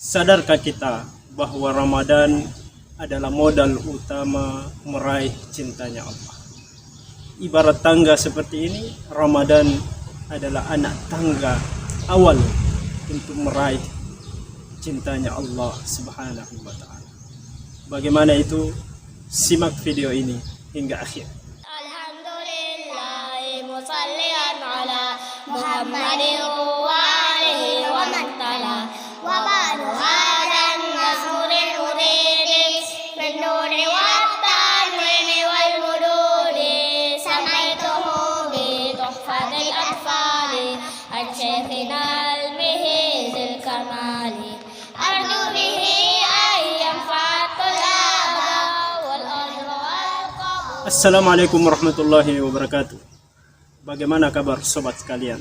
Sadarkah kita bahwa Ramadan adalah modal utama meraih cintanya Allah? Ibarat tangga seperti ini, Ramadan adalah anak tangga awal untuk meraih cintanya Allah Subhanahu wa ta'ala. Bagaimana itu? Simak video ini hingga akhir. Alhamdulillah musallian ala Muhammadin wa alihi wa man tala wa ba'du hadan nasrul murid min nuri wa tanwin wal mududi samaituhu bi tuhfatil atfali al-shaykhina al-mihiz al-kamali arju bihi ayyam fatul aba wal ajra wal qabul. Assalamualaikum warahmatullahi wabarakatuh. Bagaimana kabar sobat sekalian,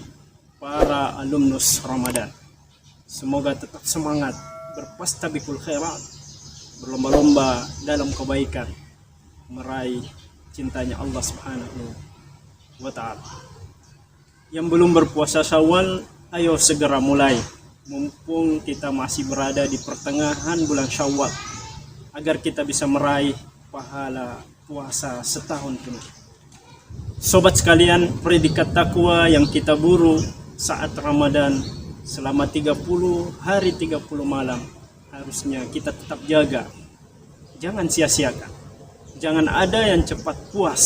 para alumnus Ramadan? Semoga tetap semangat, berpastabikul khairat, berlomba-lomba dalam kebaikan, meraih cintanya Allah Subhanahu wa ta'ala. Yang belum berpuasa Syawal, ayo segera mulai, mumpung kita masih berada di pertengahan bulan Syawal, agar kita bisa meraih pahala puasa setahun penuh. Sobat sekalian, predikat takwa yang kita buru saat Ramadan selama 30 hari 30 malam harusnya kita tetap jaga. Jangan sia-siakan. Jangan ada yang cepat puas,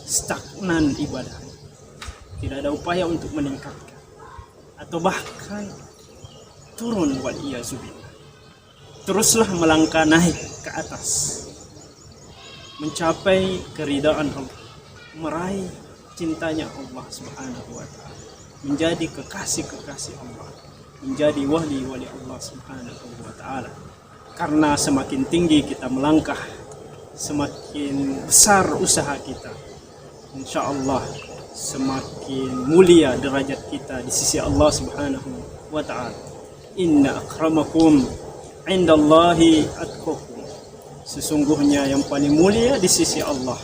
stagnan ibadah. Tidak ada upaya untuk meningkatkan atau bahkan turun, waliyazubillah. Teruslah melangkah naik ke atas, mencapai keridaan Allah, meraih cintanya Allah Subhanahu wa ta'ala, menjadi kekasih-kekasih Allah, menjadi wali-wali Allah Subhanahu wa ta'ala. Karena semakin tinggi kita melangkah, semakin besar usaha kita, insya Allah semakin mulia derajat kita di sisi Allah Subhanahu wa ta'ala. Inna akramakum indallahi atqakum. Sesungguhnya yang paling mulia di sisi Allah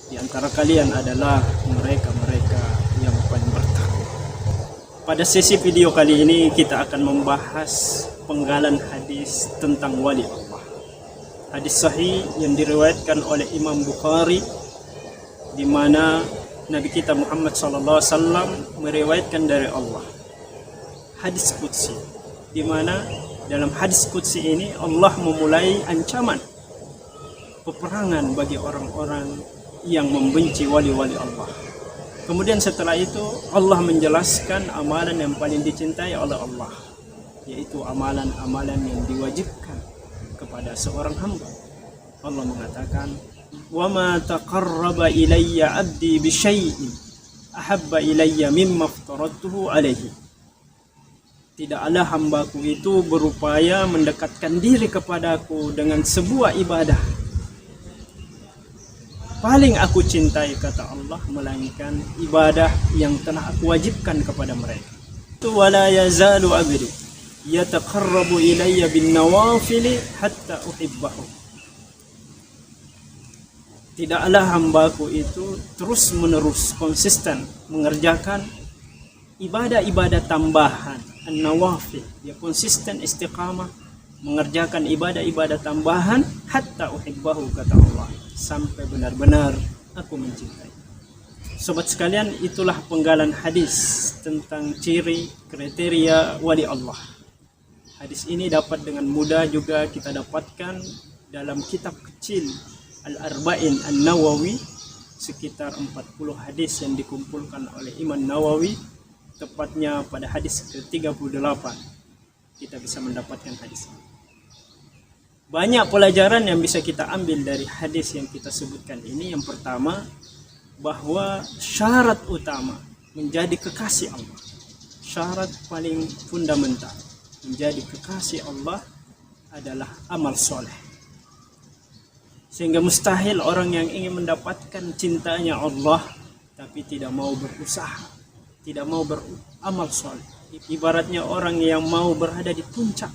di antara kalian adalah mereka-mereka yang paling bertakwa. Pada sesi video kali ini kita akan membahas penggalan hadis tentang wali Allah. Hadis sahih yang diriwayatkan oleh Imam Bukhari, di mana Nabi kita Muhammad SAW meriwayatkan dari Allah. Hadis qudsi, di mana dalam hadis qudsi ini Allah memulai ancaman peperangan bagi orang-orang yang membenci wali-wali Allah. Kemudian setelah itu Allah menjelaskan amalan yang paling dicintai oleh Allah, yaitu amalan-amalan yang diwajibkan kepada seorang hamba. Allah mengatakan, "Wa ma taqarraba ilayya 'abdi bi syai'in ahabba ilayya mimma aftaradtuhu 'alaihi." Tidaklah hambaku itu berupaya mendekatkan diri kepadaku dengan sebuah ibadah paling aku cintai, kata Allah, melainkan ibadah yang telah aku wajibkan kepada mereka. Wala yazalu 'abdi yataqarrabu ilayya bin nawafili hatta uhibbahu. Tidaklah hambaku itu terus menerus konsisten mengerjakan ibadah-ibadah tambahan, an-nawafil. Dia konsisten istiqamah mengerjakan ibadah-ibadah tambahan hatta uhibbahu, kata Allah, sampai benar-benar aku mencintai. Sobat sekalian, itulah penggalan hadis tentang ciri kriteria wali Allah. Hadis ini dapat dengan mudah juga kita dapatkan dalam kitab kecil Al-Arba'in An-Nawawi, sekitar 40 hadis yang dikumpulkan oleh Imam Nawawi, tepatnya pada hadis ke-38 kita bisa mendapatkan hadis ini. Banyak pelajaran yang bisa kita ambil dari hadis yang kita sebutkan ini. Yang pertama, bahwa syarat utama menjadi kekasih Allah, syarat paling fundamental menjadi kekasih Allah adalah amal soleh. Sehingga mustahil orang yang ingin mendapatkan cintanya Allah tapi tidak mau berusaha, tidak mau beramal soleh. Ibaratnya orang yang mau berada di puncak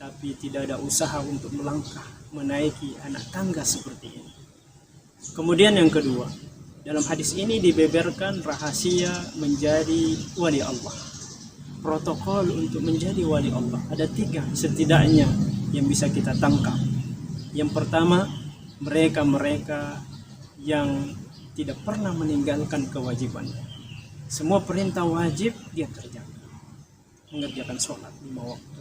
tapi tidak ada usaha untuk melangkah menaiki anak tangga seperti ini. Kemudian yang kedua, dalam hadis ini dibeberkan rahasia menjadi wali Allah. protokol untuk menjadi wali Allah. Ada 3 setidaknya yang bisa kita tangkap. Yang pertama, mereka yang tidak pernah meninggalkan kewajibannya. Semua perintah wajib dia kerjakan. Mengerjakan sholat 5 waktu,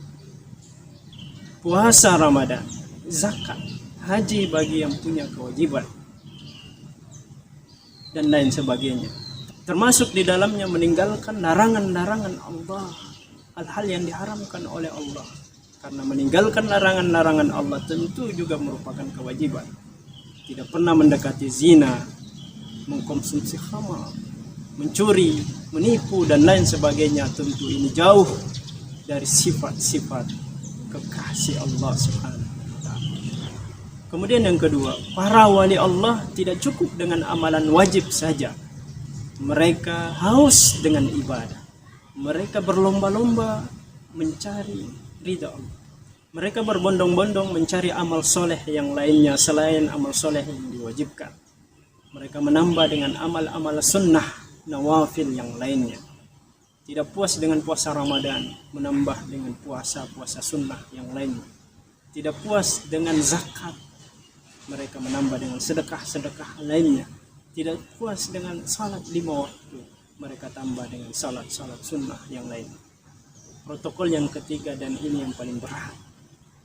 puasa Ramadan, zakat, haji bagi yang punya kewajiban, dan lain sebagainya. Termasuk di dalamnya meninggalkan larangan-larangan Allah, hal-hal yang diharamkan oleh Allah. Karena meninggalkan larangan-larangan Allah tentu juga merupakan kewajiban. Tidak pernah mendekati zina, mengkonsumsi khamar, mencuri, menipu, dan lain sebagainya. Tentu ini jauh dari sifat-sifat kekasih Allah Subhanahu wa ta'ala. Kemudian yang kedua, para wali Allah tidak cukup dengan amalan wajib saja. Mereka haus dengan ibadah. Mereka berlomba-lomba mencari ridha Allah. Mereka berbondong-bondong mencari amal soleh yang lainnya selain amal soleh yang diwajibkan. Mereka menambah dengan amal-amal sunnah nawafil yang lainnya. Tidak puas dengan puasa Ramadan, menambah dengan puasa-puasa sunnah yang lainnya. Tidak puas dengan zakat, mereka menambah dengan sedekah-sedekah lainnya. Tidak puas dengan salat 5 waktu, mereka tambah dengan salat-salat sunnah yang lain. Protokol yang ketiga, dan ini yang paling berat,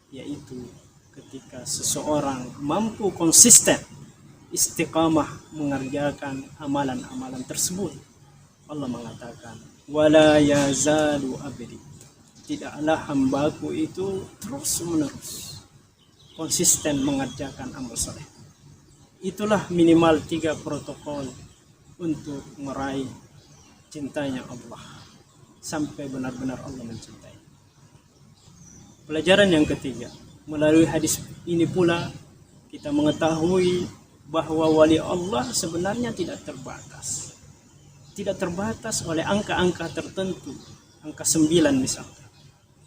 yaitu ketika seseorang mampu konsisten istiqamah mengerjakan amalan-amalan tersebut. Allah mengatakan, wala yazalu abdi, tidaklah hambaku itu terus menerus konsisten mengerjakan amal soleh. Itulah minimal 3 protokol untuk meraih cintanya Allah sampai benar-benar Allah mencintai. Pelajaran yang ketiga, melalui hadis ini pula kita mengetahui bahwa wali Allah sebenarnya tidak terbatas. Tidak terbatas oleh angka-angka tertentu, angka 9 misalkan.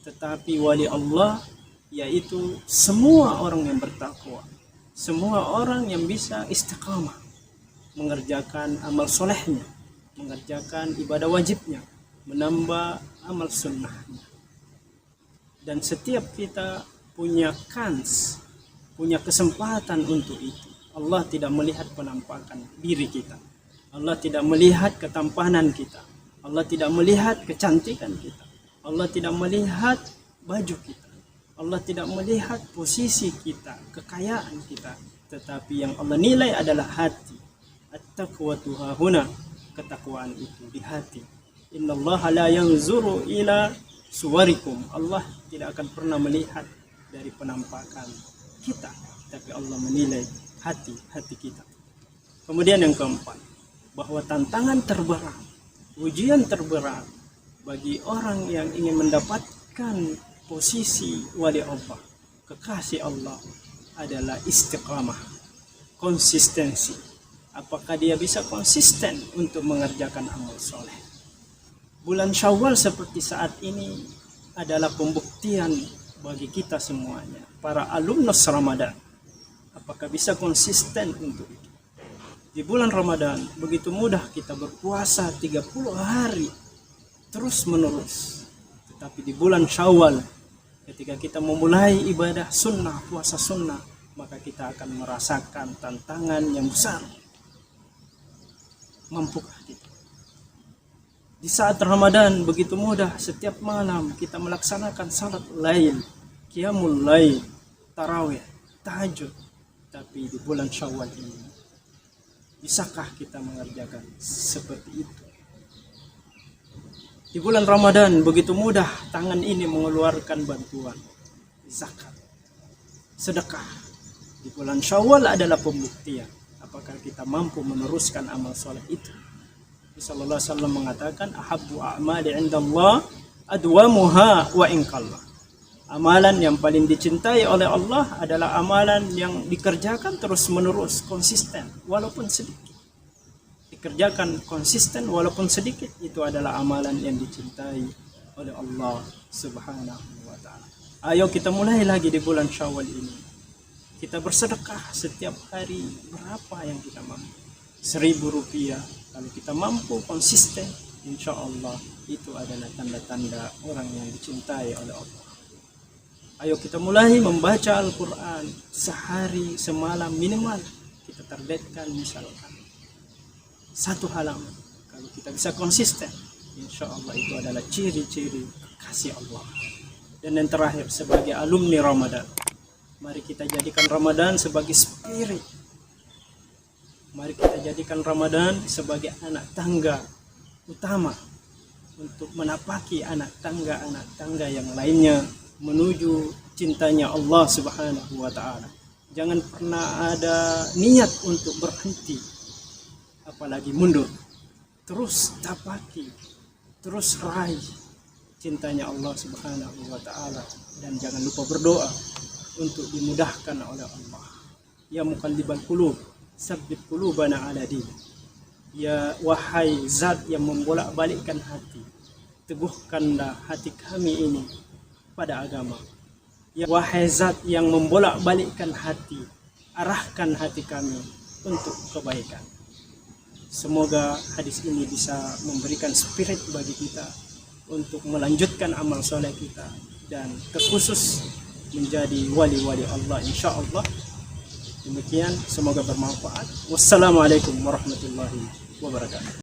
Tetapi wali Allah yaitu semua orang yang bertakwa, semua orang yang bisa istiqamah mengerjakan amal solehnya, mengerjakan ibadah wajibnya, menambah amal sunnahnya. Dan setiap kita punya kans, punya kesempatan untuk itu. Allah tidak melihat penampakan diri kita, Allah tidak melihat ketampanan kita, Allah tidak melihat kecantikan kita, Allah tidak melihat baju kita, Allah tidak melihat posisi kita, kekayaan kita. Tetapi yang Allah nilai adalah hati. At-taqwatu hahuna, ketakwaan itu di hati. Innallaha la yanzuru ila suwarikum, Allah tidak akan pernah melihat dari penampakan kita, tapi Allah menilai hati kita. Kemudian yang keempat, bahwa tantangan terberat, ujian terberat bagi orang yang ingin mendapatkan posisi wali Allah, kekasih Allah, adalah istiqamah, konsistensi. Apakah dia bisa konsisten untuk mengerjakan amal soleh? Bulan Syawal seperti saat ini adalah pembuktian bagi kita semuanya, para alumnus Ramadan. Apakah bisa konsisten untuk itu? Di bulan Ramadan begitu mudah kita berpuasa 30 hari terus menerus. Tetapi di bulan Syawal, ketika kita memulai ibadah sunnah, puasa sunnah, maka kita akan merasakan tantangan yang besar. Mampukah kita? Di saat Ramadan begitu mudah, setiap malam kita melaksanakan salat lail, qiyamul lail, tarawih, tahajud. Tapi di bulan Syawal ini, bisakah kita mengerjakan seperti itu? Di bulan Ramadan begitu mudah tangan ini mengeluarkan bantuan zakat, sedekah. Di bulan Syawal adalah pembuktian apakah kita mampu meneruskan amal soleh itu. Sallallahu alaihi wasallam mengatakan, ahabbu a'mali 'indallah adwamuha wa in qalla. Amalan yang paling dicintai oleh Allah adalah amalan yang dikerjakan terus-menerus, konsisten walaupun sedikit. Dikerjakan konsisten walaupun sedikit, itu adalah amalan yang dicintai oleh Allah Subhanahu wa ta'ala. Ayo kita mulai lagi di bulan Syawal ini. Kita bersedekah setiap hari, berapa yang kita mampu? 1.000 rupiah. Kalau kita mampu konsisten, insya Allah itu adalah tanda-tanda orang yang dicintai oleh Allah. Ayo kita mulai membaca Al-Quran sehari semalam minimal. Kita targetkan misalkan 1 halaman. Kalau kita bisa konsisten, insya Allah itu adalah ciri-ciri kasih Allah. Dan yang terakhir, sebagai alumni Ramadan, mari kita jadikan Ramadan sebagai spirit. Mari kita jadikan Ramadan sebagai anak tangga utama untuk menapaki anak tangga yang lainnya menuju cintanya Allah Subhanahu wa ta'ala. Jangan pernah ada niat untuk berhenti, apalagi mundur. Terus tapaki, terus raih cintanya Allah Subhanahu wa ta'ala, dan jangan lupa berdoa untuk dimudahkan oleh Allah. Ya muqallibal qulub, tsabbit qulubana ala din. Ya wahai zat yang membolak-balikkan hati, teguhkanlah hati kami ini pada agama. Ya wahai zat yang membolak-balikkan hati, arahkan hati kami untuk kebaikan. Semoga hadis ini bisa memberikan spirit bagi kita untuk melanjutkan amal soleh kita dan terkhusus menjadi wali-wali Allah insya Allah. Demikian, semoga bermanfaat. Wassalamualaikum warahmatullahi wabarakatuh.